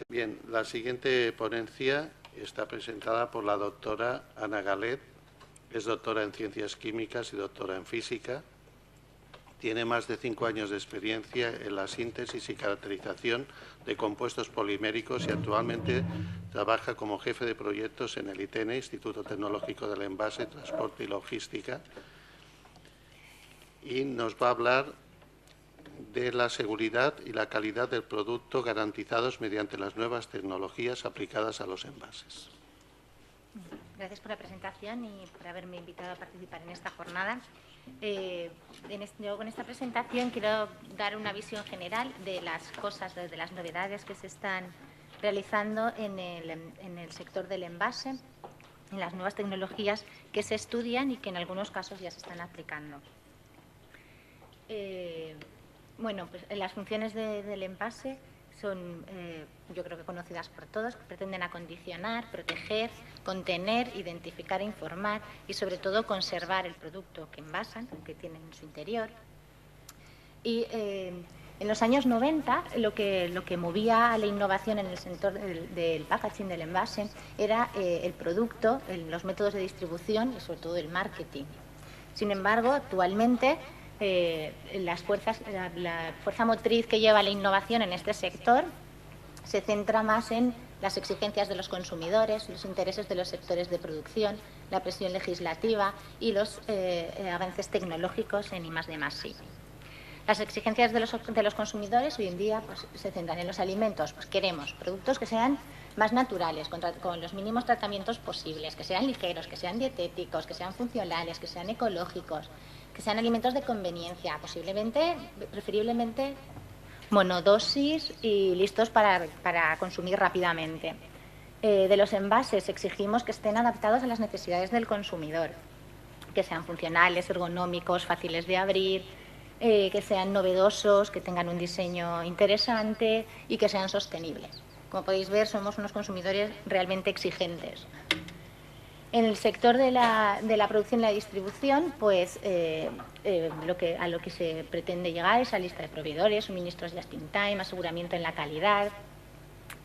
Bien, la siguiente ponencia está presentada por la doctora Ana Galet. Es doctora en Ciencias Químicas y doctora en Física. Tiene más de 5 años de experiencia en la síntesis y caracterización de compuestos poliméricos y actualmente trabaja como jefe de proyectos en el ITENE, Instituto Tecnológico del Envase, Transporte y Logística. Y nos va a hablar de la seguridad y la calidad del producto garantizados mediante las nuevas tecnologías aplicadas a los envases. Gracias por la presentación y por haberme invitado a participar en esta jornada. Yo con esta presentación quiero dar una visión general de las cosas, de las novedades que se están realizando en el sector del envase, en las nuevas tecnologías que se estudian y que en algunos casos ya se están aplicando. Bueno, pues las funciones del envase son, yo creo que conocidas por todos, que pretenden acondicionar, proteger, contener, identificar e informar y, sobre todo, conservar el producto que envasan, que tienen en su interior. Y en los años 90, lo que movía a la innovación en el sector del packaging, del envase, era el producto, los métodos de distribución y, sobre todo, el marketing. Sin embargo, actualmente, la fuerza motriz que lleva la innovación en este sector se centra más en las exigencias de los consumidores, los intereses de los sectores de producción, la presión legislativa y los avances tecnológicos en I+D+I. Las exigencias de los consumidores hoy en día pues, se centran en los alimentos. Pues queremos productos que sean más naturales, con los mínimos tratamientos posibles, que sean ligeros, que sean dietéticos, que sean funcionales, que sean ecológicos, que sean alimentos de conveniencia, preferiblemente monodosis y listos para consumir rápidamente. De los envases exigimos que estén adaptados a las necesidades del consumidor, que sean funcionales, ergonómicos, fáciles de abrir, que sean novedosos, que tengan un diseño interesante y que sean sostenibles. Como podéis ver, somos unos consumidores realmente exigentes. En el sector de la producción y la distribución, pues a lo que se pretende llegar es a lista de proveedores, suministros just in time, aseguramiento en la calidad.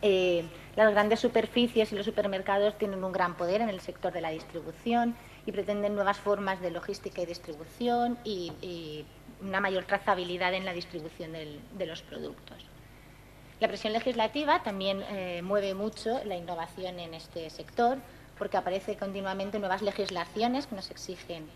Las grandes superficies y los supermercados tienen un gran poder en el sector de la distribución y pretenden nuevas formas de logística y distribución y una mayor trazabilidad en la distribución de los productos. La presión legislativa también mueve mucho la innovación en este sector, porque aparecen continuamente nuevas legislaciones que nos exigen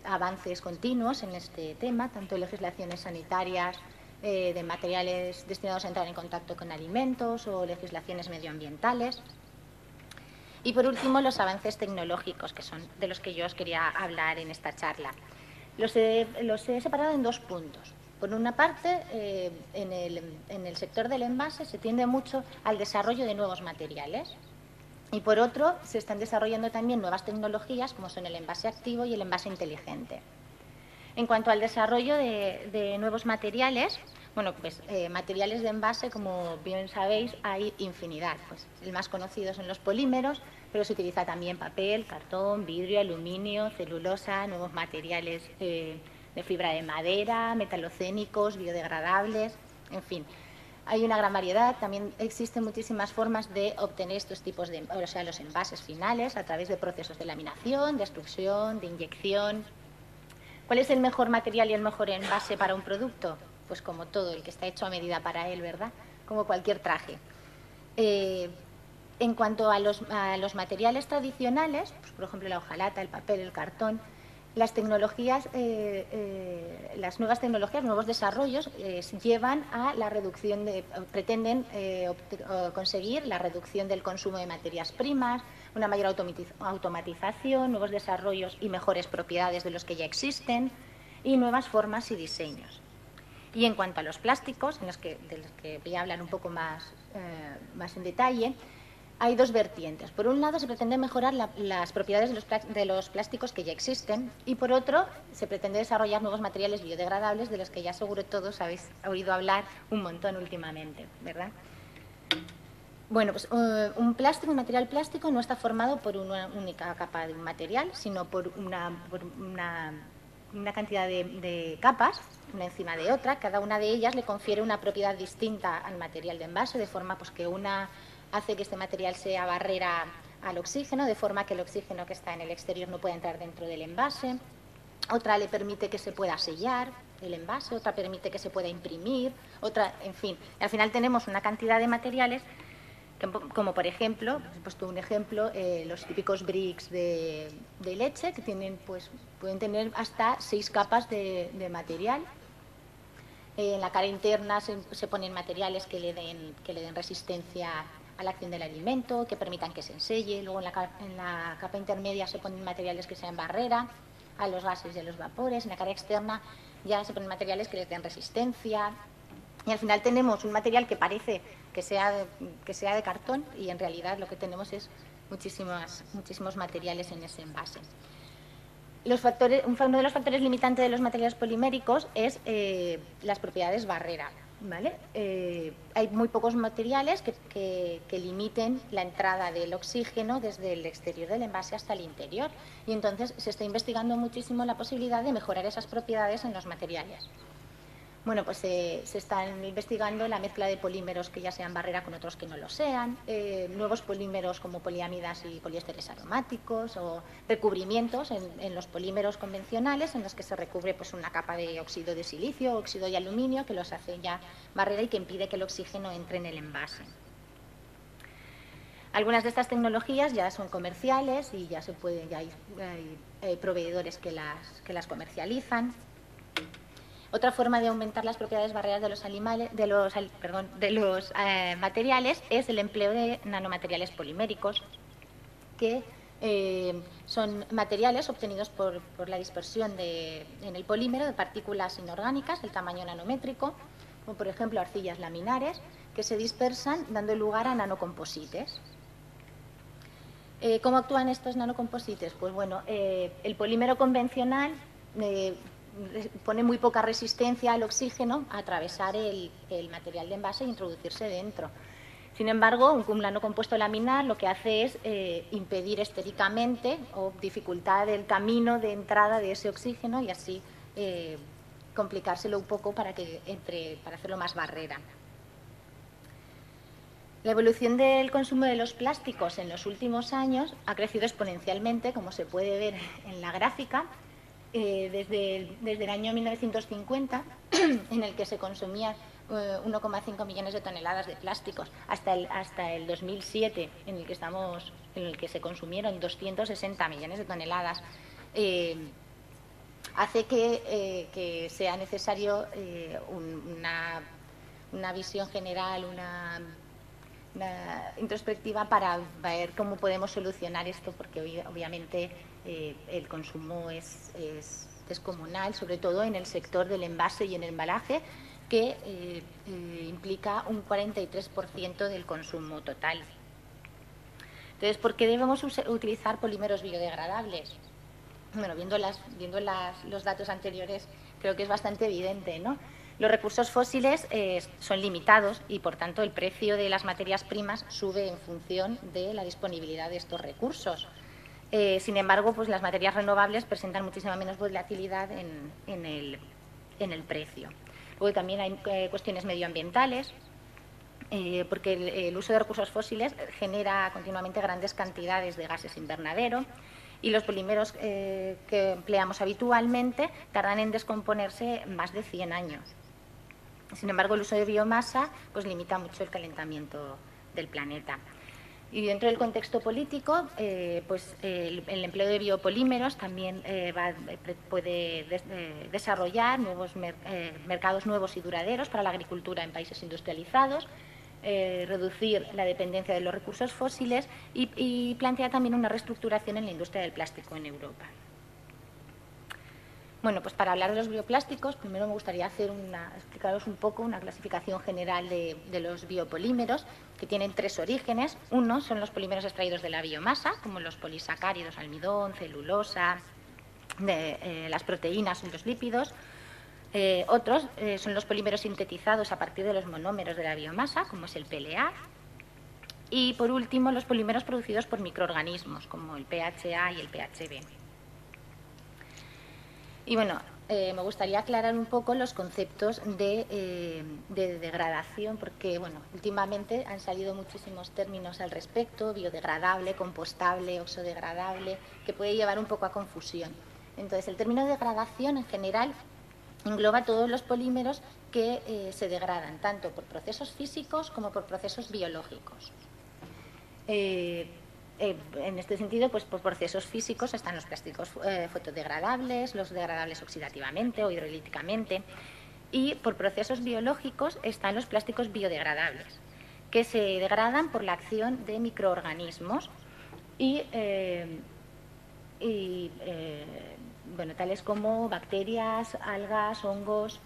avances continuos en este tema, tanto legislaciones sanitarias, de materiales destinados a entrar en contacto con alimentos o legislaciones medioambientales. Y, por último, los avances tecnológicos, que son de los que yo os quería hablar en esta charla. Los he separado en dos puntos. Por una parte, en el sector del envase se tiende mucho al desarrollo de nuevos materiales. Y por otro, se están desarrollando también nuevas tecnologías, como son el envase activo y el envase inteligente. En cuanto al desarrollo de nuevos materiales, bueno, pues materiales de envase, como bien sabéis, hay infinidad. Pues el más conocido son los polímeros, pero se utiliza también papel, cartón, vidrio, aluminio, celulosa, nuevos materiales de fibra de madera, metalocénicos, biodegradables, en fin. Hay una gran variedad, también existen muchísimas formas de obtener estos tipos de, o sea, los envases finales a través de procesos de laminación, de extrusión, de inyección. ¿Cuál es el mejor material y el mejor envase para un producto? Pues como todo, el que está hecho a medida para él, ¿verdad? Como cualquier traje. En cuanto a los materiales tradicionales, pues por ejemplo la hojalata, el papel, el cartón, las tecnologías, las nuevas tecnologías, nuevos desarrollos llevan a la reducción pretenden conseguir la reducción del consumo de materias primas, una mayor automatización, nuevos desarrollos y mejores propiedades de los que ya existen y nuevas formas y diseños. Y en cuanto a los plásticos, de los que voy a hablar un poco más en detalle, hay dos vertientes. Por un lado, se pretende mejorar las propiedades de los plásticos que ya existen y, por otro, se pretende desarrollar nuevos materiales biodegradables de los que ya seguro todos habéis oído hablar un montón últimamente, ¿verdad? Bueno, pues un material plástico no está formado por una única capa de un material, sino por una una cantidad de capas, una encima de otra. Cada una de ellas le confiere una propiedad distinta al material de envase, de forma pues, que una hace que este material sea barrera al oxígeno, de forma que el oxígeno que está en el exterior no pueda entrar dentro del envase. Otra le permite que se pueda sellar el envase, otra permite que se pueda imprimir, otra, en fin. Al final tenemos una cantidad de materiales como por ejemplo, he puesto un ejemplo, los típicos bricks de leche que tienen, pues, pueden tener hasta 6 capas de material. En la cara interna se ponen materiales que le den resistencia a la acción del alimento, que permitan que se enselle. Luego en la capa intermedia se ponen materiales que sean barrera a los gases y a los vapores. En la cara externa ya se ponen materiales que les den resistencia. Y al final tenemos un material que parece que sea de cartón y en realidad lo que tenemos es muchísimos materiales en ese envase. Uno de los factores limitantes de los materiales poliméricos es las propiedades barrera. ¿Vale? Hay muy pocos materiales que limiten la entrada del oxígeno desde el exterior del envase hasta el interior, y entonces se está investigando muchísimo la posibilidad de mejorar esas propiedades en los materiales. Bueno, pues se están investigando la mezcla de polímeros que ya sean barrera con otros que no lo sean, nuevos polímeros como poliámidas y poliésteres aromáticos, o recubrimientos en los polímeros convencionales en los que se recubre pues, una capa de óxido de silicio, óxido de aluminio, que los hace ya barrera y que impide que el oxígeno entre en el envase. Algunas de estas tecnologías ya son comerciales y ya hay proveedores que las comercializan. Otra forma de aumentar las propiedades barreras de los materiales es el empleo de nanomateriales poliméricos, que son materiales obtenidos por la dispersión en el polímero de partículas inorgánicas del tamaño nanométrico, como por ejemplo arcillas laminares, que se dispersan dando lugar a nanocomposites. ¿Cómo actúan estos nanocomposites? Pues bueno, el polímero convencional pone muy poca resistencia al oxígeno a atravesar el material de envase e introducirse dentro. Sin embargo, un nanocompuesto laminar lo que hace es impedir estéricamente o dificultar el camino de entrada de ese oxígeno y así complicárselo un poco para hacerlo más barrera. La evolución del consumo de los plásticos en los últimos años ha crecido exponencialmente, como se puede ver en la gráfica. Desde el año 1950, en el que se consumían 1,5 millones de toneladas de plásticos, hasta el 2007, en el que se consumieron 260 millones de toneladas, hace que sea necesario una visión general, una introspectiva para ver cómo podemos solucionar esto, porque obviamente el consumo es descomunal, sobre todo en el sector del envase y en el embalaje, que implica un 43% del consumo total. Entonces, ¿por qué debemos utilizar polímeros biodegradables? Bueno, viendo los datos anteriores, creo que es bastante evidente, ¿no? Los recursos fósiles son limitados y, por tanto, el precio de las materias primas sube en función de la disponibilidad de estos recursos. Sin embargo, pues las materias renovables presentan muchísima menos volatilidad en el precio. Luego también hay cuestiones medioambientales, porque el uso de recursos fósiles genera continuamente grandes cantidades de gases invernadero, y los polímeros que empleamos habitualmente tardan en descomponerse más de 100 años. Sin embargo, el uso de biomasa pues, limita mucho el calentamiento del planeta. Y dentro del contexto político, pues, el empleo de biopolímeros también puede desarrollar mercados nuevos y duraderos para la agricultura en países industrializados, reducir la dependencia de los recursos fósiles y plantea también una reestructuración en la industria del plástico en Europa. Bueno, pues para hablar de los bioplásticos, primero me gustaría explicaros un poco una clasificación general de los biopolímeros, que tienen 3 orígenes. Uno son los polímeros extraídos de la biomasa, como los polisacáridos, almidón, celulosa, las proteínas y los lípidos. Otros son los polímeros sintetizados a partir de los monómeros de la biomasa, como es el PLA. Y, por último, los polímeros producidos por microorganismos, como el PHA y el PHB. Y bueno, me gustaría aclarar un poco los conceptos de degradación, porque bueno, últimamente han salido muchísimos términos al respecto, biodegradable, compostable, oxodegradable, que puede llevar un poco a confusión. Entonces, el término degradación en general engloba todos los polímeros que se degradan, tanto por procesos físicos como por procesos biológicos. En este sentido, pues por procesos físicos están los plásticos fotodegradables, los degradables oxidativamente o hidrolíticamente, y por procesos biológicos están los plásticos biodegradables, que se degradan por la acción de microorganismos y bueno, tales como bacterias, algas, hongos,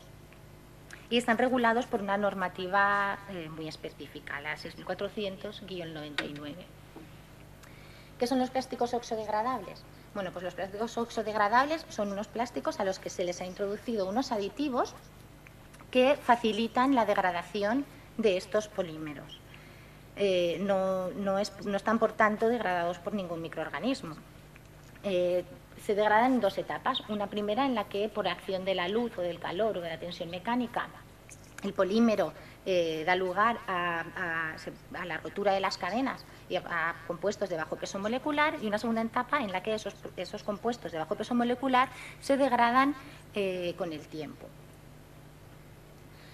y están regulados por una normativa muy específica, la 6400-99. ¿Qué son los plásticos oxodegradables? Bueno, pues los plásticos oxodegradables son unos plásticos a los que se les ha introducido unos aditivos que facilitan la degradación de estos polímeros. No están, por tanto, degradados por ningún microorganismo. Se degradan en dos etapas. Una primera en la que, por acción de la luz o del calor o de la tensión mecánica, el polímero da lugar a la rotura de las cadenas y a compuestos de bajo peso molecular, y una segunda etapa en la que esos compuestos de bajo peso molecular se degradan con el tiempo.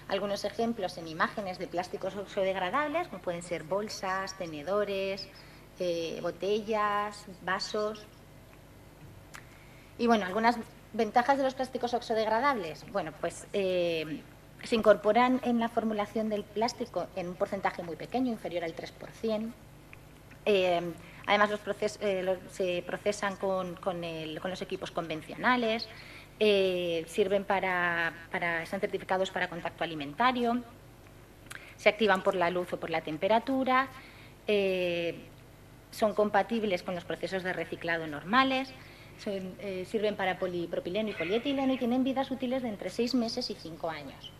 Algunos ejemplos en imágenes de plásticos oxodegradables, como pueden ser bolsas, tenedores, botellas, vasos. Y bueno, algunas ventajas de los plásticos oxodegradables. Bueno, pues se incorporan en la formulación del plástico en un porcentaje muy pequeño, inferior al 3%. Además, se procesan con los equipos convencionales, están certificados para contacto alimentario, se activan por la luz o por la temperatura, son compatibles con los procesos de reciclado normales, sirven para polipropileno y polietileno y tienen vidas útiles de entre 6 meses y 5 años.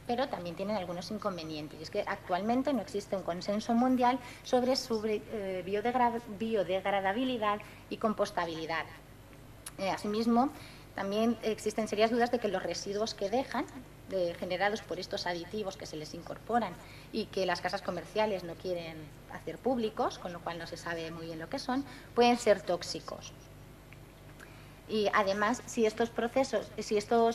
Pero también tienen algunos inconvenientes. Y es que actualmente no existe un consenso mundial sobre su biodegradabilidad y compostabilidad. Asimismo, también existen serias dudas de que los residuos que dejan, generados por estos aditivos que se les incorporan y que las casas comerciales no quieren hacer públicos, con lo cual no se sabe muy bien lo que son, pueden ser tóxicos. Y además, si estos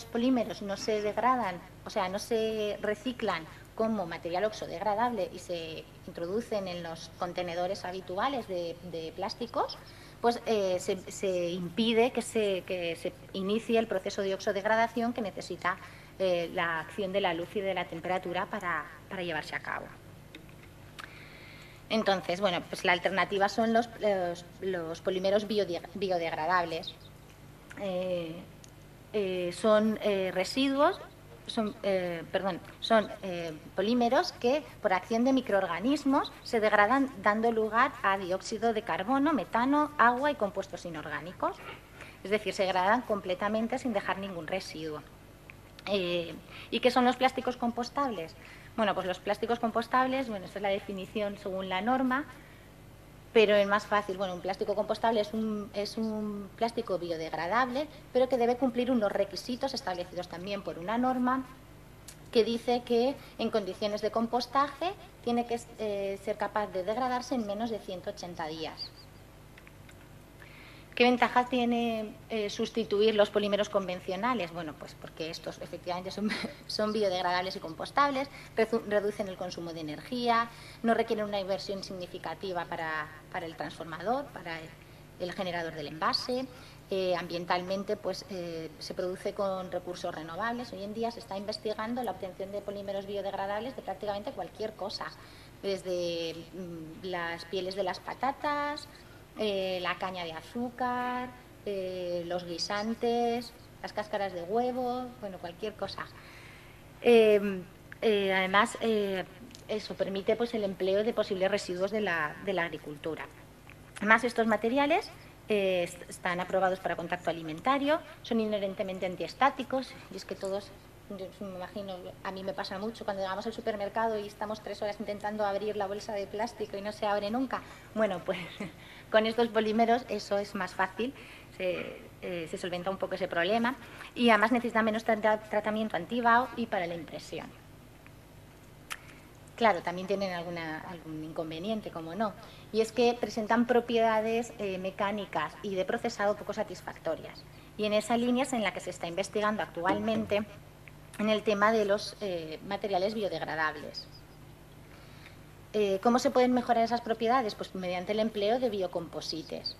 polímeros no se degradan, o sea, no se reciclan como material oxodegradable y se introducen en los contenedores habituales de plásticos, pues se impide que se inicie el proceso de oxodegradación que necesita la acción de la luz y de la temperatura para llevarse a cabo. Entonces, bueno, pues la alternativa son los polímeros biodegradables. Son residuos, son polímeros que por acción de microorganismos se degradan dando lugar a dióxido de carbono, metano, agua y compuestos inorgánicos. Es decir, se degradan completamente sin dejar ningún residuo. ¿Y qué son los plásticos compostables? Bueno, pues los plásticos compostables, bueno, esta es la definición según la norma, pero es más fácil. Bueno, un plástico compostable es un plástico biodegradable, pero que debe cumplir unos requisitos establecidos también por una norma que dice que en condiciones de compostaje tiene que ser capaz de degradarse en menos de 180 días. ¿Qué ventaja tiene sustituir los polímeros convencionales? Bueno, pues porque estos efectivamente son biodegradables y compostables, reducen el consumo de energía, no requieren una inversión significativa para el transformador, para el generador del envase. Ambientalmente, pues se produce con recursos renovables. Hoy en día se está investigando la obtención de polímeros biodegradables de prácticamente cualquier cosa, desde las pieles de las patatas, la caña de azúcar, los guisantes, las cáscaras de huevo, bueno, cualquier cosa. Además, eso permite pues el empleo de posibles residuos de la agricultura. Además, estos materiales están aprobados para contacto alimentario, son inherentemente antiestáticos, y es que todos Yo me imagino, a mí me pasa mucho cuando llegamos al supermercado y estamos 3 horas intentando abrir la bolsa de plástico y no se abre nunca. Bueno, pues con estos polímeros eso es más fácil, se solventa un poco ese problema y además necesita menos tratamiento antibao y para la impresión. Claro, también tienen algún inconveniente, como no, y es que presentan propiedades mecánicas y de procesado poco satisfactorias. Y en esa línea es en la que se está investigando actualmente en el tema de los materiales biodegradables. ¿Cómo se pueden mejorar esas propiedades? Pues mediante el empleo de biocomposites.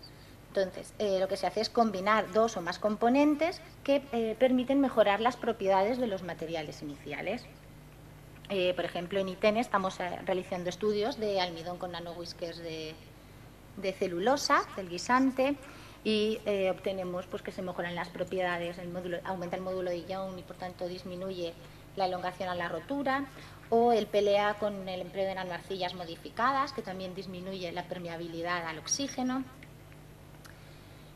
Entonces, lo que se hace es combinar 2 o más componentes que permiten mejorar las propiedades de los materiales iniciales. Por ejemplo, en ITEN estamos realizando estudios de almidón con nanowhiskers de celulosa, del guisante, y obtenemos pues, que se mejoran las propiedades, aumenta el módulo de Young y por tanto disminuye la elongación a la rotura, o el PLA con el empleo de nanoarcillas modificadas, que también disminuye la permeabilidad al oxígeno.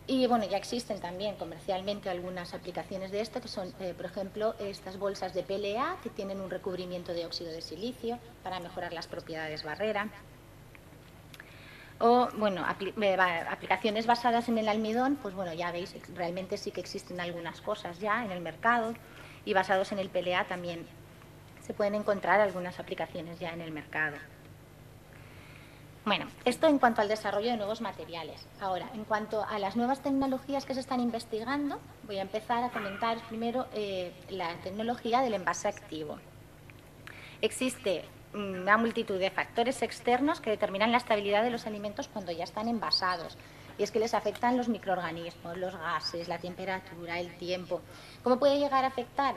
Y bueno, ya existen también comercialmente algunas aplicaciones de esto, que son, por ejemplo, estas bolsas de PLA que tienen un recubrimiento de óxido de silicio para mejorar las propiedades barrera. O, bueno, aplicaciones basadas en el almidón, pues bueno, ya veis, realmente sí que existen algunas cosas ya en el mercado y basados en el PLA también se pueden encontrar algunas aplicaciones ya en el mercado. Bueno, esto en cuanto al desarrollo de nuevos materiales. Ahora, en cuanto a las nuevas tecnologías que se están investigando, voy a empezar a comentar primero la tecnología del envase activo. Existe una multitud de factores externos que determinan la estabilidad de los alimentos cuando ya están envasados. Y es que les afectan los microorganismos, los gases, la temperatura, el tiempo. ¿Cómo puede llegar a afectar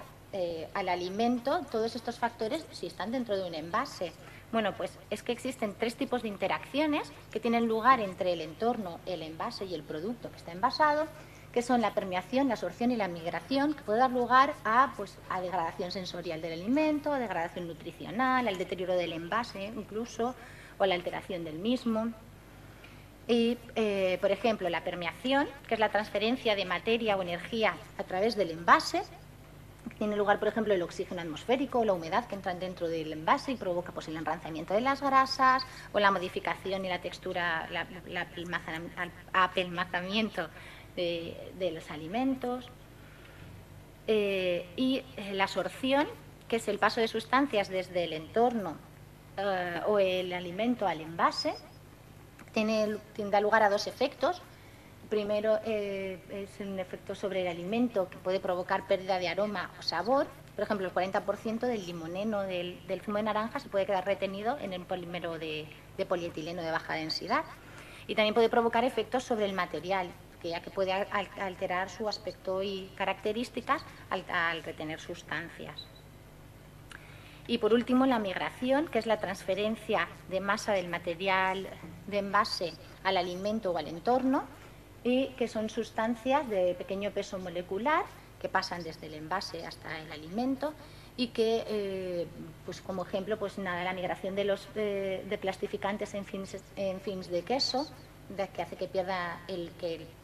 al alimento todos estos factores si están dentro de un envase? Bueno, pues es que existen 3 tipos de interacciones que tienen lugar entre el entorno, el envase y el producto que está envasado, que son la permeación, la absorción y la migración, que puede dar lugar a degradación sensorial del alimento, a degradación nutricional, al deterioro del envase incluso, o a la alteración del mismo. Y, por ejemplo, la permeación, que es la transferencia de materia o energía a través del envase, tiene lugar, por ejemplo, el oxígeno atmosférico o la humedad que entran dentro del envase y provoca pues, el enranciamiento de las grasas o la modificación y la textura, el apelmazamiento de los alimentos. Y la absorción, que es el paso de sustancias desde el entorno o el alimento al envase, da lugar a 2 efectos. Primero es un efecto sobre el alimento que puede provocar pérdida de aroma o sabor. Por ejemplo, el 40% del limoneno del zumo de naranja se puede quedar retenido en el polímero de polietileno de baja densidad. Y también puede provocar efectos sobre el material, ya que puede alterar su aspecto y características al retener sustancias. Y por último, la migración, que es la transferencia de masa del material de envase al alimento o al entorno, y que son sustancias de pequeño peso molecular que pasan desde el envase hasta el alimento y que, pues como ejemplo, pues nada, la migración de plastificantes en films de queso, que hace que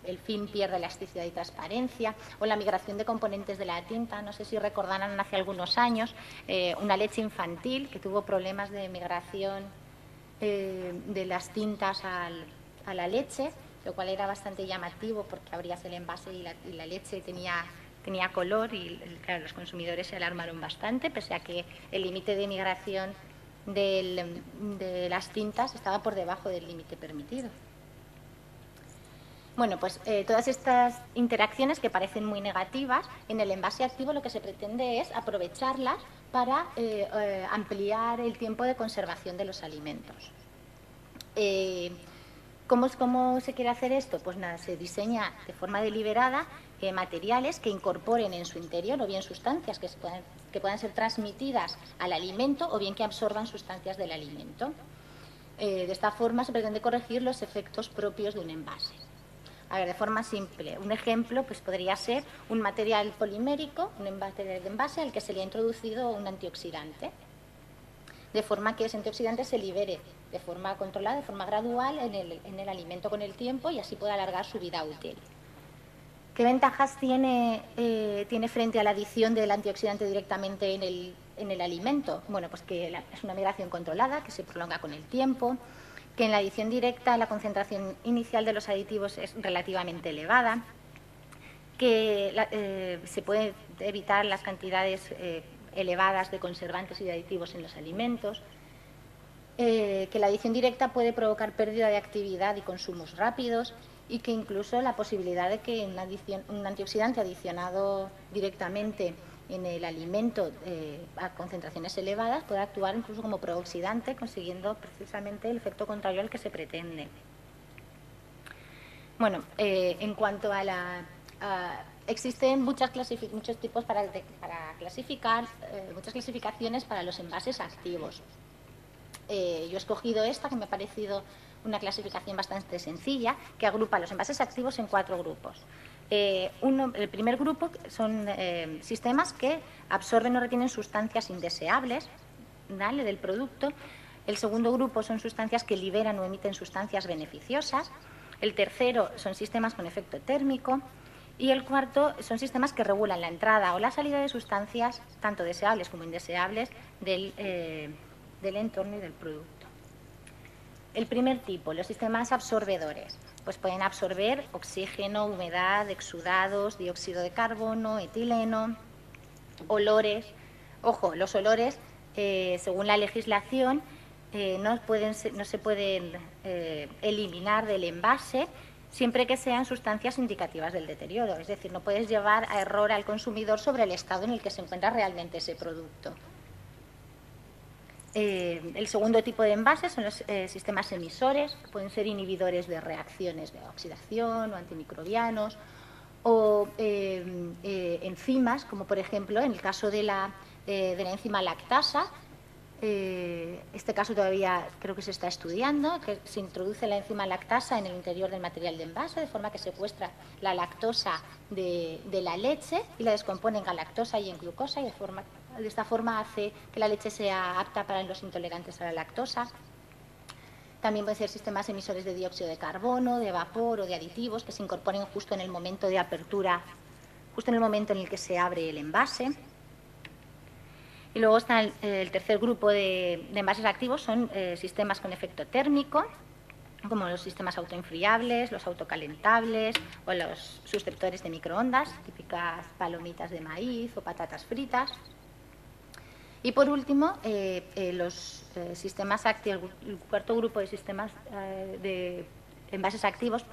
el film pierda elasticidad y transparencia, o la migración de componentes de la tinta. No sé si recordarán hace algunos años una leche infantil que tuvo problemas de migración de las tintas a la leche, lo cual era bastante llamativo porque abrías el envase y la leche tenía color y claro, los consumidores se alarmaron bastante, pese a que el límite de migración de las tintas estaba por debajo del límite permitido. Bueno, pues todas estas interacciones que parecen muy negativas, en el envase activo lo que se pretende es aprovecharlas para ampliar el tiempo de conservación de los alimentos. ¿Cómo se quiere hacer esto? Pues nada, se diseña de forma deliberada materiales que incorporen en su interior o bien sustancias que puedan ser transmitidas al alimento o bien que absorban sustancias del alimento. De esta forma se pretende corregir los efectos propios de un envase. A ver, de forma simple, un ejemplo pues podría ser un material polimérico, un material de envase al que se le ha introducido un antioxidante, de forma que ese antioxidante se libere de forma controlada, de forma gradual en el alimento con el tiempo y así pueda alargar su vida útil. ¿Qué ventajas tiene frente a la adición del antioxidante directamente en el alimento? Bueno, pues que es una migración controlada, que se prolonga con el tiempo, que en la adición directa la concentración inicial de los aditivos es relativamente elevada, que se pueden evitar las cantidades elevadas de conservantes y de aditivos en los alimentos, que la adición directa puede provocar pérdida de actividad y consumos rápidos, y que incluso la posibilidad de que un antioxidante adicionado directamente en el alimento a concentraciones elevadas pueda actuar incluso como prooxidante, consiguiendo precisamente el efecto contrario al que se pretende. Bueno, en cuanto a existen muchos tipos para clasificar, muchas clasificaciones para los envases activos. Yo he escogido esta, que me ha parecido una clasificación bastante sencilla, que agrupa los envases activos en 4 grupos. El primer grupo son sistemas que absorben o retienen sustancias indeseables, ¿vale?, del producto. El segundo grupo son sustancias que liberan o emiten sustancias beneficiosas. El tercero son sistemas con efecto térmico. Y el cuarto son sistemas que regulan la entrada o la salida de sustancias, tanto deseables como indeseables, del entorno y del producto. El primer tipo, los sistemas absorbedores, pues pueden absorber oxígeno, humedad, exudados, dióxido de carbono, etileno, olores. Ojo, los olores, según la legislación, no se pueden eliminar del envase siempre que sean sustancias indicativas del deterioro. Es decir, no puedes llevar a error al consumidor sobre el estado en el que se encuentra realmente ese producto. El segundo tipo de envases son los sistemas emisores, que pueden ser inhibidores de reacciones de oxidación o antimicrobianos, o enzimas, como por ejemplo en el caso de la enzima lactasa. Este caso todavía creo que se está estudiando, que se introduce la enzima lactasa en el interior del material de envase, de forma que secuestra la lactosa de la leche y la descompone en galactosa y en glucosa, y de esta forma hace que la leche sea apta para los intolerantes a la lactosa. También pueden ser sistemas emisores de dióxido de carbono, de vapor o de aditivos que se incorporen justo en el momento de apertura, justo en el momento en el que se abre el envase. Y luego está el tercer grupo de envases activos, son sistemas con efecto térmico, como los sistemas autoinfriables, los autocalentables o los susceptores de microondas, típicas palomitas de maíz o patatas fritas. Y por último, los sistemas activos, el cuarto grupo de sistemas de envases activos,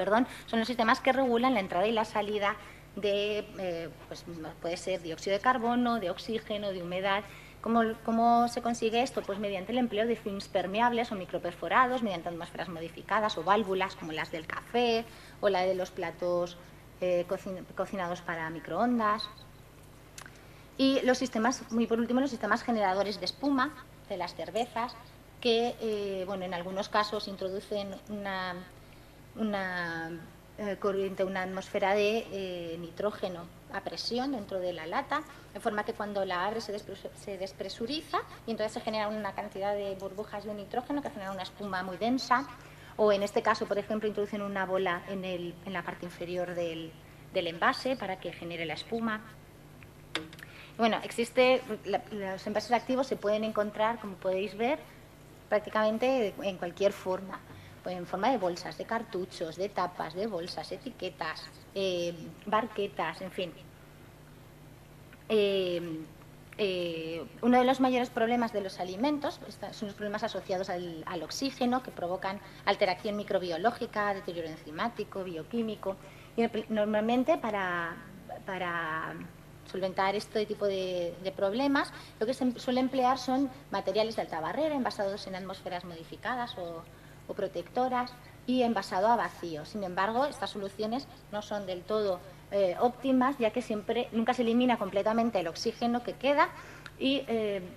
son los sistemas que regulan la entrada y la salida de, pues puede ser dióxido de carbono, de oxígeno, de humedad. ¿Cómo se consigue esto? Pues mediante el empleo de films permeables o microperforados, mediante atmósferas modificadas o válvulas como las del café o la de los platos cocinados para microondas. Y los sistemas, muy por último, los sistemas generadores de espuma de las cervezas, que en algunos casos introducen una corriente, una atmósfera de nitrógeno a presión dentro de la lata, de forma que cuando la abres se despresuriza y entonces se genera una cantidad de burbujas de nitrógeno que generan una espuma muy densa. O en este caso, por ejemplo, introducen una bola en la parte inferior del envase para que genere la espuma. Bueno, los envases activos se pueden encontrar, como podéis ver, prácticamente en cualquier forma. En forma de bolsas, de cartuchos, de tapas, de bolsas, etiquetas, barquetas, en fin. Uno de los mayores problemas de los alimentos son los problemas asociados al oxígeno, que provocan alteración microbiológica, deterioro enzimático, bioquímico. Y normalmente para solventar este tipo de problemas, lo que se suele emplear son materiales de alta barrera, envasados en atmósferas modificadas o protectoras y envasado a vacío. Sin embargo, estas soluciones no son del todo óptimas, ya que nunca se elimina completamente el oxígeno que queda y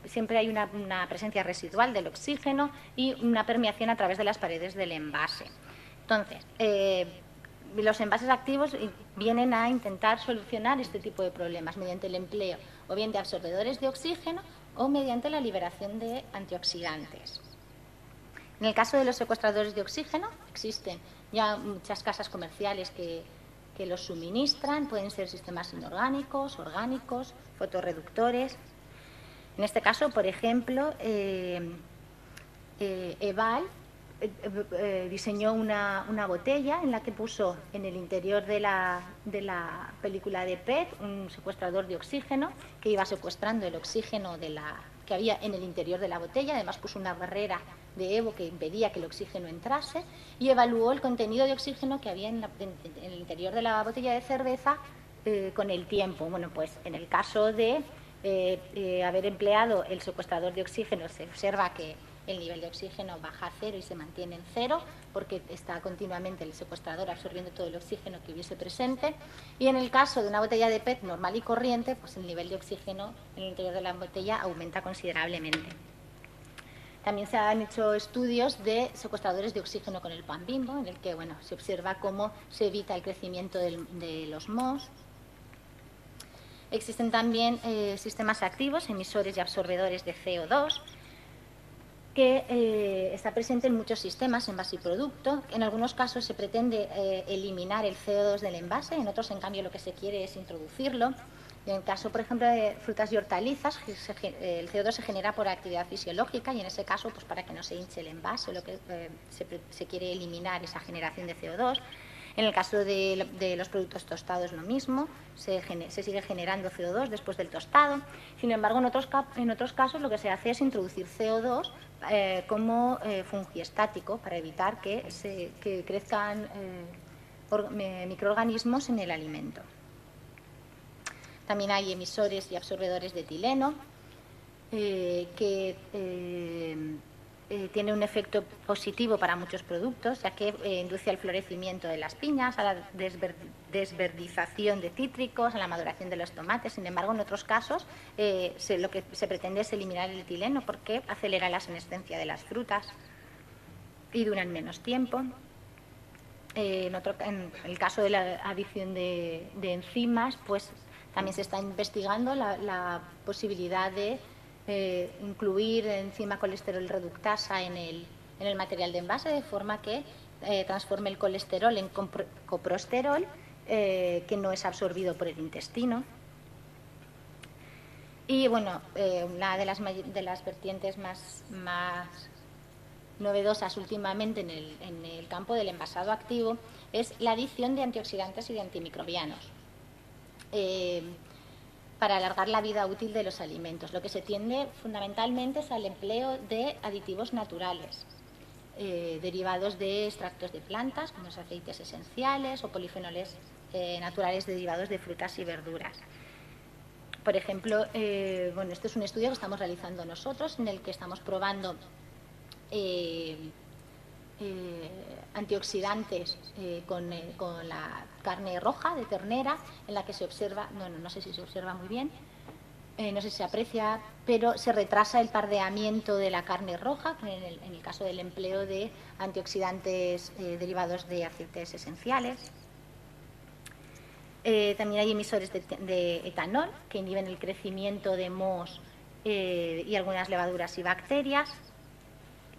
siempre hay una presencia residual del oxígeno y una permeación a través de las paredes del envase. Entonces, los envases activos vienen a intentar solucionar este tipo de problemas mediante el empleo o bien de absorbedores de oxígeno o mediante la liberación de antioxidantes. En el caso de los secuestradores de oxígeno, existen ya muchas casas comerciales que que los suministran. Pueden ser sistemas inorgánicos, orgánicos, fotorreductores. En este caso, por ejemplo, Eval diseñó una botella en la que puso en el interior de la película de PET un secuestrador de oxígeno que iba secuestrando el oxígeno que había en el interior de la botella. Además puso una barrera de Evo que impedía que el oxígeno entrase y evaluó el contenido de oxígeno que había en el interior de la botella de cerveza con el tiempo. Bueno, pues en el caso de haber empleado el secuestrador de oxígeno, se observa que el nivel de oxígeno baja a cero y se mantiene en cero porque está continuamente el secuestrador absorbiendo todo el oxígeno que hubiese presente. Y en el caso de una botella de PET normal y corriente, pues el nivel de oxígeno en el interior de la botella aumenta considerablemente. También se han hecho estudios de secuestradores de oxígeno con el pan Bimbo, en el que se observa cómo se evita el crecimiento de los mohos. Existen también sistemas activos, emisores y absorbedores de CO2, que está presente en muchos sistemas, envase y producto. En algunos casos se pretende eliminar el CO2 del envase, en otros, en cambio, lo que se quiere es introducirlo. En el caso, por ejemplo, de frutas y hortalizas, el CO2 se genera por actividad fisiológica y en ese caso, pues para que no se hinche el envase, lo que se quiere eliminar esa generación de CO2. En el caso de los productos tostados, lo mismo, se sigue generando CO2 después del tostado. Sin embargo, en otros casos lo que se hace es introducir CO2 como fungiestático para evitar que crezcan microorganismos en el alimento. También hay emisores y absorbedores de etileno que tiene un efecto positivo para muchos productos, ya que induce al florecimiento de las piñas, a la desverdización de cítricos, a la maduración de los tomates. Sin embargo, en otros casos lo que se pretende es eliminar el etileno porque acelera la senescencia de las frutas y duran menos tiempo. En el caso de la adición de enzimas, pues también se está investigando la posibilidad de incluir enzima colesterol reductasa en el material de envase, de forma que transforme el colesterol en coprosterol, que no es absorbido por el intestino. Y una de las vertientes más novedosas últimamente en el campo del envasado activo es la adición de antioxidantes y de antimicrobianos para alargar la vida útil de los alimentos. Lo que se tiende fundamentalmente es al empleo de aditivos naturales, derivados de extractos de plantas, como los aceites esenciales o polifenoles naturales derivados de frutas y verduras. Por ejemplo, este es un estudio que estamos realizando nosotros, en el que estamos probando antioxidantes con la carne roja de ternera, en la que se observa, no sé si se observa muy bien, no sé si se aprecia, pero se retrasa el pardeamiento de la carne roja en el caso del empleo de antioxidantes derivados de aceites esenciales. También hay emisores de etanol que inhiben el crecimiento de mohos y algunas levaduras y bacterias.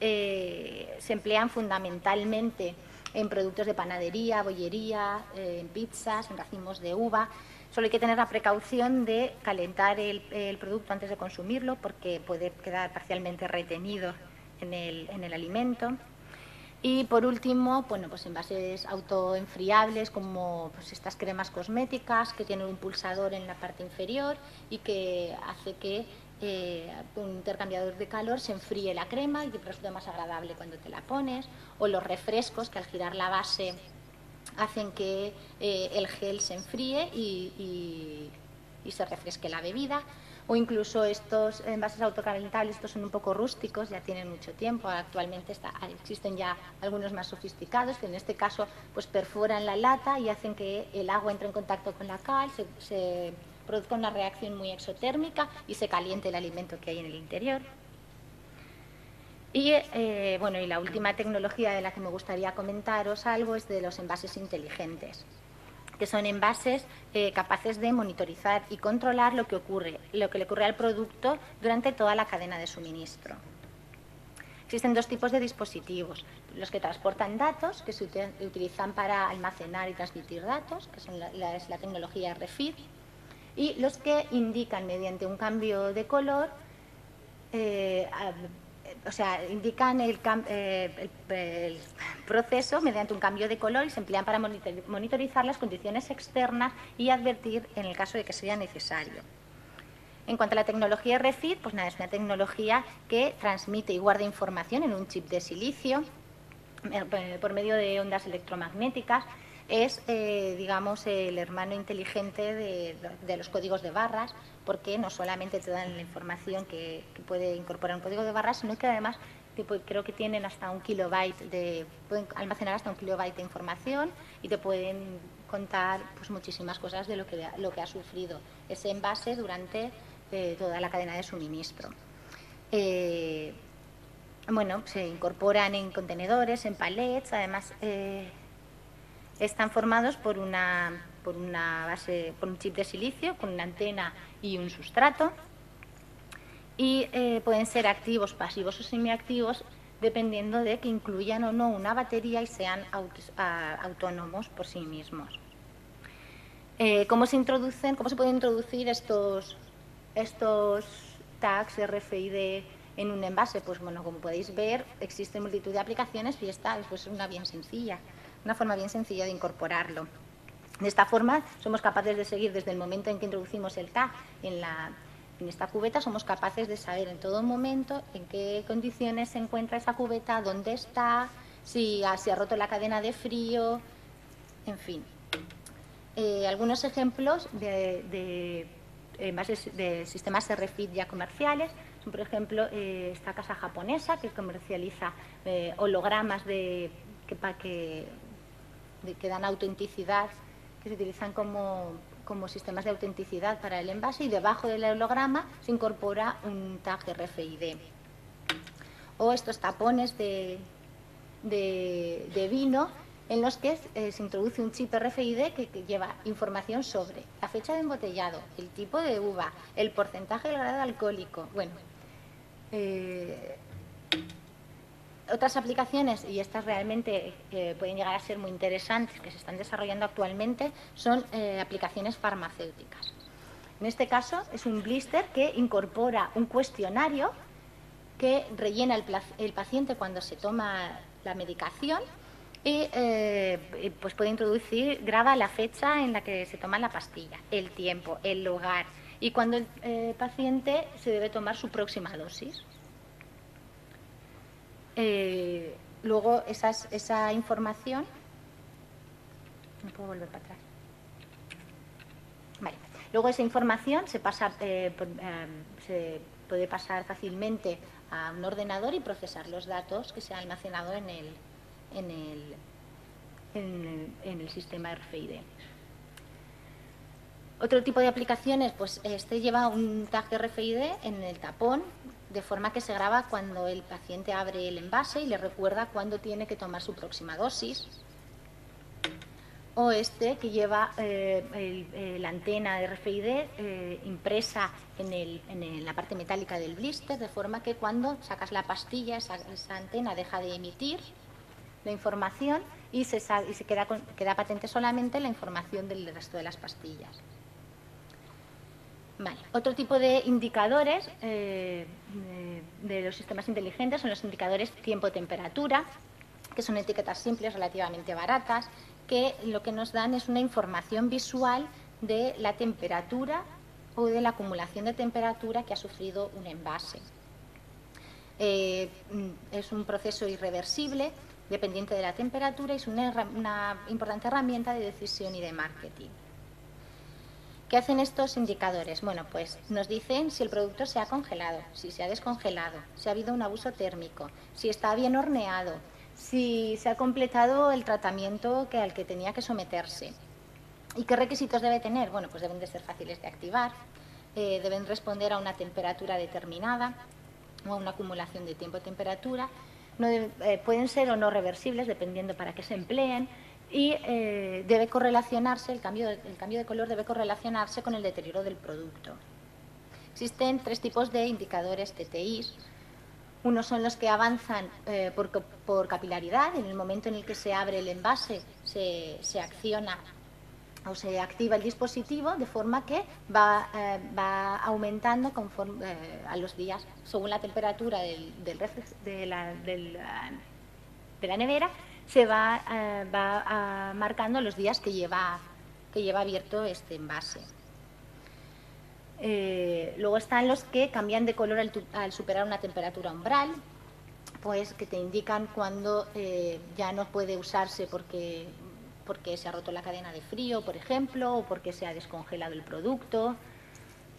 Se emplean fundamentalmente en productos de panadería, bollería, en pizzas, en racimos de uva. Solo hay que tener la precaución de calentar el producto antes de consumirlo, porque puede quedar parcialmente retenido en el alimento. Y por último, pues envases autoenfriables, como estas cremas cosméticas que tienen un pulsador en la parte inferior y que hace que un intercambiador de calor se enfríe la crema y te resulta más agradable cuando te la pones, o los refrescos que al girar la base hacen que el gel se enfríe y se refresque la bebida, o incluso estos envases autocalentables. Estos son un poco rústicos, ya tienen mucho tiempo. Actualmente existen ya algunos más sofisticados que en este caso pues perforan la lata y hacen que el agua entre en contacto con la cal, se produzca una reacción muy exotérmica y se caliente el alimento que hay en el interior. Y la última tecnología de la que me gustaría comentaros algo es de los envases inteligentes, que son envases capaces de monitorizar y controlar lo que le ocurre al producto durante toda la cadena de suministro. Existen dos tipos de dispositivos, los que transportan datos, que se utilizan para almacenar y transmitir datos, que son es la tecnología RFID, y los que indican mediante un cambio de color, indican el proceso mediante un cambio de color y se emplean para monitorizar las condiciones externas y advertir en el caso de que sea necesario. En cuanto a la tecnología RFID, pues nada, es una tecnología que transmite y guarda información en un chip de silicio por medio de ondas electromagnéticas. Es, digamos, el hermano inteligente de los códigos de barras, porque no solamente te dan la información que puede incorporar un código de barras, sino que además creo que tienen hasta un kilobyte pueden almacenar hasta un kilobyte de información y te pueden contar pues muchísimas cosas de lo que ha sufrido ese envase durante toda la cadena de suministro. Bueno, se incorporan en contenedores, en palets, además están formados por un chip de silicio con una antena y un sustrato, y pueden ser activos, pasivos o semiactivos dependiendo de que incluyan o no una batería y sean autónomos por sí mismos. ¿Cómo se pueden introducir estos tags RFID en un envase? Pues bueno, como podéis ver, existen multitud de aplicaciones y esta pues, es una forma bien sencilla de incorporarlo. De esta forma, somos capaces de seguir desde el momento en que introducimos el tag en esta cubeta, somos capaces de saber en todo momento en qué condiciones se encuentra esa cubeta, dónde está, si ha roto la cadena de frío, en fin. Algunos ejemplos de sistemas RFID ya comerciales son, por ejemplo, esta casa japonesa que comercializa hologramas que dan autenticidad, que se utilizan como sistemas de autenticidad para el envase, y debajo del holograma se incorpora un tag RFID. O estos tapones de vino en los que se introduce un chip RFID que lleva información sobre la fecha de embotellado, el tipo de uva, el porcentaje del grado alcohólico. Bueno, otras aplicaciones, y estas realmente pueden llegar a ser muy interesantes, que se están desarrollando actualmente, son aplicaciones farmacéuticas. En este caso es un blister que incorpora un cuestionario que rellena el paciente cuando se toma la medicación y pues puede graba la fecha en la que se toma la pastilla, el tiempo, el lugar y cuando el paciente se debe tomar su próxima dosis. Luego esa información, no puedo volver para atrás. Vale. Luego esa información se puede pasar fácilmente a un ordenador y procesar los datos que se han almacenado en el sistema RFID. Otro tipo de aplicaciones, pues lleva un tag RFID en el tapón, de forma que se graba cuando el paciente abre el envase y le recuerda cuándo tiene que tomar su próxima dosis. O que lleva la antena de RFID impresa en la parte metálica del blister, de forma que cuando sacas la pastilla, esa antena deja de emitir la información y queda patente solamente la información del resto de las pastillas. Vale. Otro tipo de indicadores de los sistemas inteligentes son los indicadores tiempo-temperatura, que son etiquetas simples relativamente baratas, que lo que nos dan es una información visual de la temperatura o de la acumulación de temperatura que ha sufrido un envase. Es un proceso irreversible, dependiente de la temperatura, y es una importante herramienta de decisión y de marketing. ¿Qué hacen estos indicadores? Bueno, pues nos dicen si el producto se ha congelado, si se ha descongelado, si ha habido un abuso térmico, si está bien horneado, si se ha completado el tratamiento al que tenía que someterse. ¿Y qué requisitos debe tener? Bueno, pues deben de ser fáciles de activar, deben responder a una temperatura determinada o a una acumulación de tiempo-temperatura, pueden ser o no reversibles, dependiendo para qué se empleen, y debe correlacionarse, el cambio de color debe correlacionarse con el deterioro del producto. Existen tres tipos de indicadores TTIs. Unos son los que avanzan por capilaridad. En el momento en el que se abre el envase se acciona o se activa el dispositivo, de forma que va aumentando conforme, a los días, según la temperatura de la nevera, se va marcando los días que lleva abierto este envase. Luego están los que cambian de color al superar una temperatura umbral, pues que te indican cuando ya no puede usarse porque se ha roto la cadena de frío, por ejemplo, o porque se ha descongelado el producto.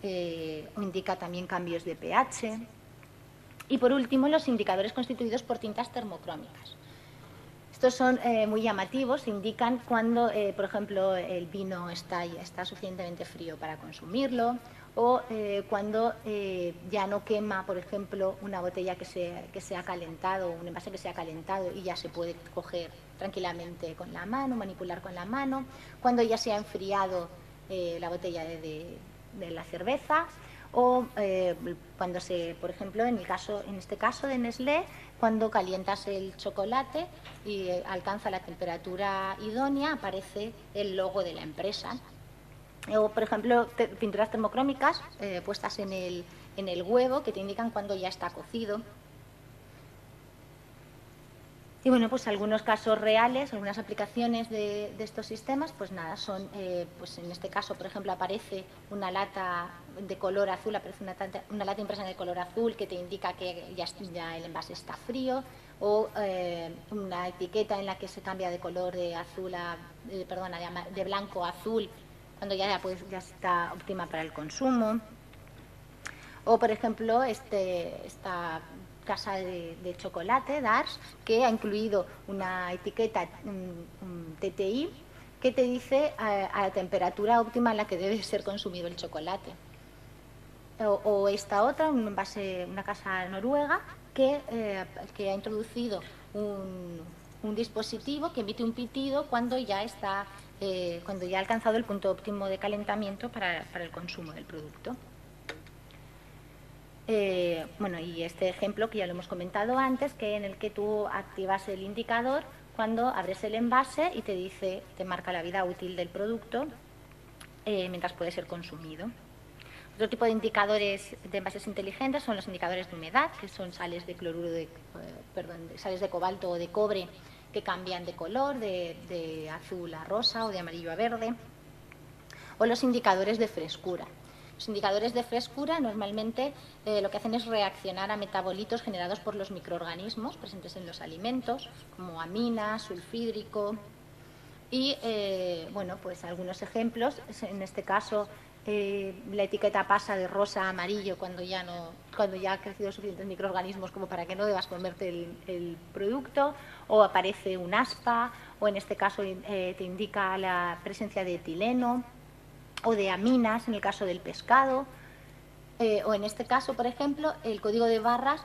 O indica también cambios de pH. Y por último, los indicadores constituidos por tintas termocrómicas. Estos son muy llamativos, indican cuando, por ejemplo, el vino está suficientemente frío para consumirlo, o cuando ya no quema, por ejemplo, una botella que se ha calentado, un envase que se ha calentado y ya se puede coger tranquilamente con la mano, manipular con la mano, cuando ya se ha enfriado la botella de la cerveza, o cuando por ejemplo, en este caso de Nestlé, cuando calientas el chocolate y alcanza la temperatura idónea, aparece el logo de la empresa. O, por ejemplo, pinturas termocrómicas puestas en el huevo, que te indican cuando ya está cocido. Y bueno, pues algunos casos reales, algunas aplicaciones de estos sistemas, pues nada, son, pues en este caso, por ejemplo, aparece una lata de color azul, aparece una lata impresa de color azul que te indica que ya el envase está frío, o una etiqueta en la que se cambia de color de azul de blanco a azul, cuando ya está óptima para el consumo. O, por ejemplo, esta casa de chocolate, Dars, que ha incluido una etiqueta TTI que te dice a la temperatura óptima en la que debe ser consumido el chocolate. O esta otra, una casa noruega, que ha introducido un dispositivo que emite un pitido cuando ya ha alcanzado el punto óptimo de calentamiento para el consumo del producto. Bueno, y este ejemplo que ya lo hemos comentado antes, en el que tú activas el indicador cuando abres el envase y te marca la vida útil del producto mientras puede ser consumido. Otro tipo de indicadores de envases inteligentes son los indicadores de humedad, que son sales de sales de cobalto o de cobre que cambian de color, de azul a rosa o de amarillo a verde, o los indicadores de frescura. Los indicadores de frescura normalmente lo que hacen es reaccionar a metabolitos generados por los microorganismos presentes en los alimentos, como amina, sulfídrico. Y, bueno, pues algunos ejemplos, en este caso la etiqueta pasa de rosa a amarillo cuando ya han crecido suficientes microorganismos como para que no debas comerte el producto, o aparece un aspa, o en este caso te indica la presencia de etileno o de aminas en el caso del pescado, o en este caso, por ejemplo, el código de barras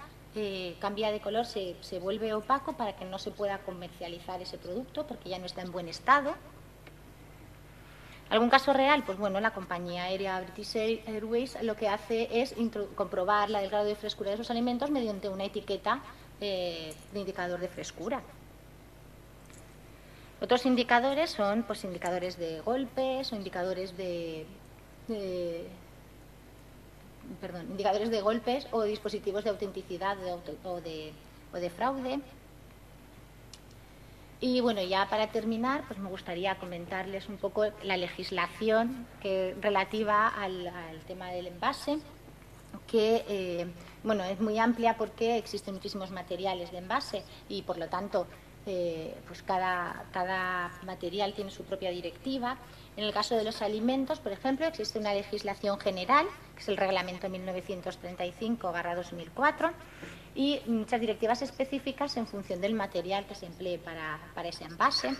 cambia de color, se vuelve opaco para que no se pueda comercializar ese producto porque ya no está en buen estado. ¿Algún caso real? Pues bueno, la compañía aérea British Airways lo que hace es comprobar el grado de frescura de sus alimentos mediante una etiqueta de indicador de frescura. Otros indicadores son pues indicadores de golpes o indicadores indicadores de golpes o dispositivos de autenticidad o de fraude. Y bueno, ya para terminar, pues me gustaría comentarles un poco la legislación relativa al tema del envase, que bueno, es muy amplia porque existen muchísimos materiales de envase y por lo tanto pues cada material tiene su propia directiva. En el caso de los alimentos, por ejemplo, existe una legislación general, que es el Reglamento 1935/2004, y muchas directivas específicas en función del material que se emplee para ese envase.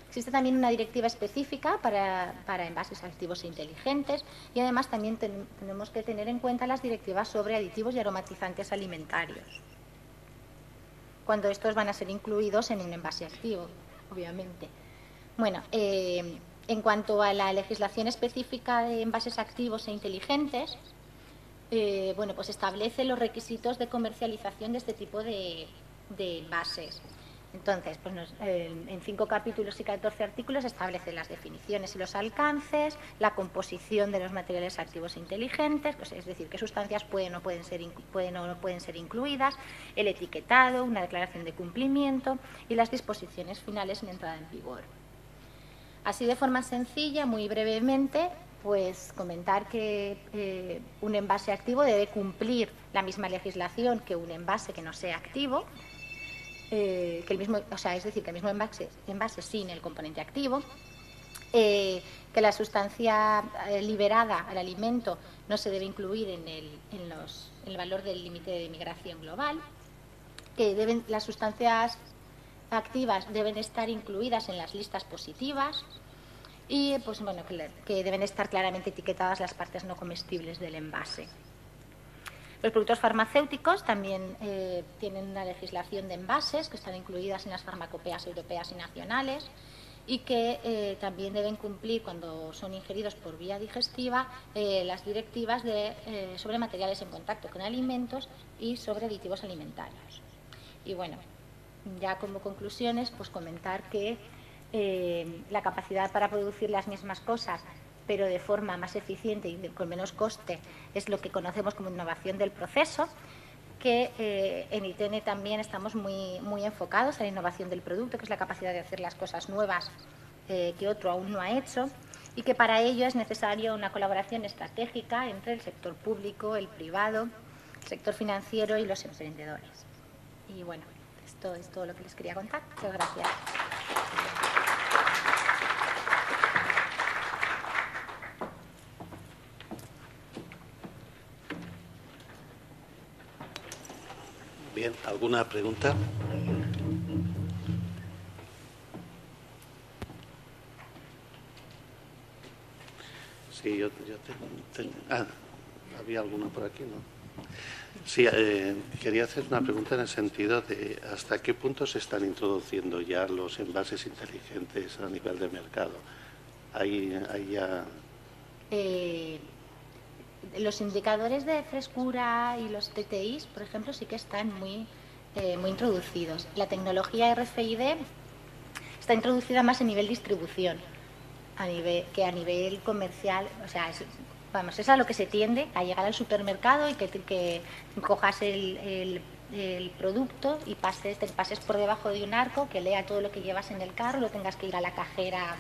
Existe también una directiva específica para envases activos e inteligentes, y además también tenemos que tener en cuenta las directivas sobre aditivos y aromatizantes alimentarios, cuando estos van a ser incluidos en un envase activo, obviamente. Bueno, en cuanto a la legislación específica de envases activos e inteligentes, bueno, pues establece los requisitos de comercialización de este tipo de envases. Entonces, pues en 5 capítulos y 14 artículos establece las definiciones y los alcances, la composición de los materiales activos inteligentes, pues es decir, qué sustancias pueden o no pueden ser incluidas, el etiquetado, una declaración de cumplimiento y las disposiciones finales en entrada en vigor. Así, de forma sencilla, muy brevemente, pues comentar que un envase activo debe cumplir la misma legislación que un envase que no sea activo, que el mismo, o sea, es decir, que el mismo envase sin el componente activo, que la sustancia liberada al alimento no se debe incluir en el valor del límite de migración global, que las sustancias activas deben estar incluidas en las listas positivas y, pues bueno, que deben estar claramente etiquetadas las partes no comestibles del envase. Los productos farmacéuticos también tienen una legislación de envases que están incluidas en las farmacopeas europeas y nacionales y que también deben cumplir, cuando son ingeridos por vía digestiva, las directivas sobre materiales en contacto con alimentos y sobre aditivos alimentarios. Y bueno, ya como conclusiones, pues comentar que la capacidad para producir las mismas cosas pero de forma más eficiente y con menos coste, es lo que conocemos como innovación del proceso, que en ITN también estamos muy enfocados a la innovación del producto, que es la capacidad de hacer las cosas nuevas que otro aún no ha hecho, y que para ello es necesaria una colaboración estratégica entre el sector público, el privado, el sector financiero y los emprendedores. Y bueno, esto es todo lo que les quería contar. Muchas gracias. Bien, ¿alguna pregunta? Sí, había alguna por aquí, ¿no? Sí, quería hacer una pregunta en el sentido de hasta qué punto se están introduciendo ya los envases inteligentes a nivel de mercado. Hay ya... Los indicadores de frescura y los TTIs, por ejemplo, sí que están muy introducidos. La tecnología RFID está introducida más a nivel distribución que a nivel comercial. O sea, es a lo que se tiende, a llegar al supermercado y que cojas el producto y te pases por debajo de un arco, que lea todo lo que llevas en el carro, lo tengas que ir a la cajera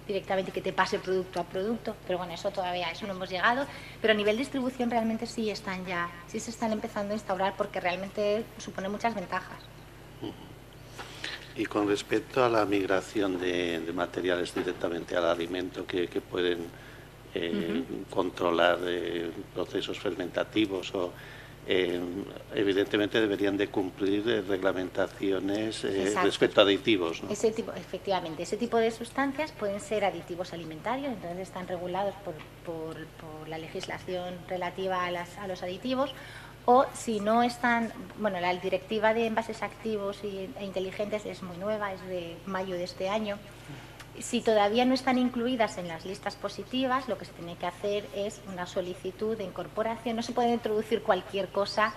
directamente, que te pase producto a producto, pero bueno, eso no hemos llegado, pero a nivel distribución realmente sí se están empezando a instaurar porque realmente supone muchas ventajas. Y con respecto a la migración de materiales directamente al alimento que pueden controlar procesos fermentativos o evidentemente deberían de cumplir reglamentaciones respecto a aditivos, ¿no? Efectivamente, ese tipo de sustancias pueden ser aditivos alimentarios, entonces están regulados por la legislación relativa a los aditivos, o si no están, bueno, la directiva de envases activos e inteligentes es muy nueva, es de mayo de este año. Si todavía no están incluidas en las listas positivas, lo que se tiene que hacer es una solicitud de incorporación. No se puede introducir cualquier cosa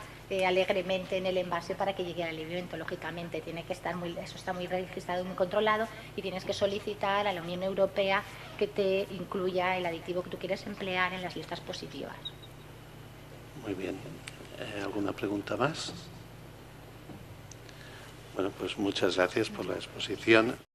alegremente en el envase para que llegue al alimento. Lógicamente, tiene que estar eso está muy registrado, muy controlado, y tienes que solicitar a la Unión Europea que te incluya el aditivo que tú quieres emplear en las listas positivas. Muy bien. ¿Alguna pregunta más? Bueno, pues muchas gracias por la exposición.